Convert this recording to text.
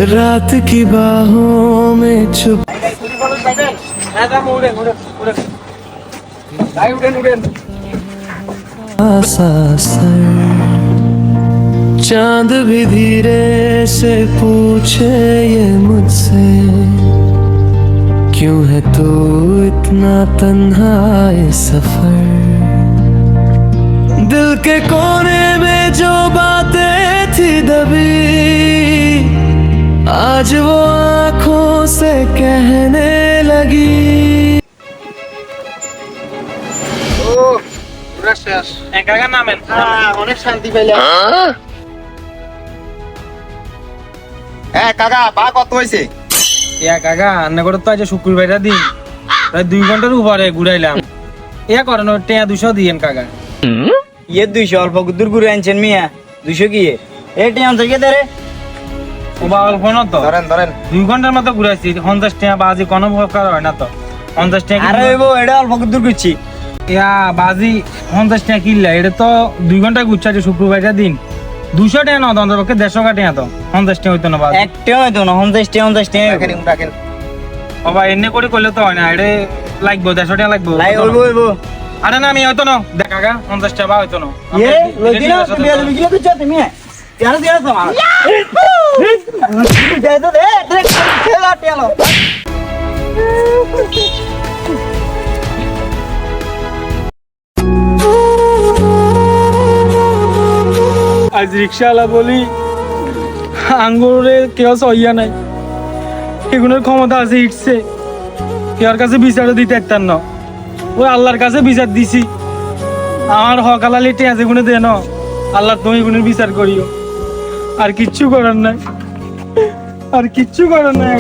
रात की बाहों में छुप सा सर, चांद भी धीरे से पूछे ये मुझसे, क्यों है तू इतना तन्हा ये सफर। दिल के कोने में जो बातें थी दबी, आज वो आंखों से कहने लगी। অনেক শান্তি পেলে। কাকা পা কত হয়েছে? কাকা রান্না করে তো আজ শুক্রবারটা দিন প্রায় 2 ঘন্টার উপরে ঘুরাইলাম। করেন টেয়া 200 দিয়েন কাকা। 200 অল্প দূর ঘুরে আনছেন মিয়া, 200 কি টেয়া থেকে দেরে অল্প না তো, ধরেন 2 ঘন্টার মতো ঘুরাইছি। 50 টাকা বাজি কোনো প্রকার হয় না তো। 50 টাকা আরে এটা অল্প দূর ঘুরছি। বাজি 50 টাকা কিনলা, এটা তো 2 ঘন্টা ঘুরছে শুক্রবারটা দিন। 200 টাকা না অন্তত পক্ষে 150 টাকা তো 50 টাকা হইতো না বাজি। একটা হইতো না 50 টাকা রাখেন। বাবা এনে করে করলে তো হয় না, এটা লাগবে 150 টাকা লাগবে। হইবো আরে না আমি হইতো না দেখ কাকা 50 টাকা হইতো না। লইদিনা তুমি আর বিগিলা তো চাতে মিয়া কেন দিয়া তোমার যাই তো দে খেলা টেলো। আজ রিক্সাওয়ালা বলি আঙ্গুরে কেউ সইয়া নাই, এগুলোর ক্ষমতা আছে ইটছে, কেউর কাছে বিচারও দিতে একটার না। ওই আল্লাহর কাছে বিচার দিছি, আমার হকালালি টেঁয়া যেগুলো দে ন আল্লাহ তুমি এগুলোর বিচার করিও। আর কিচ্ছু করার নাই, আর কিচ্ছু করার নাই।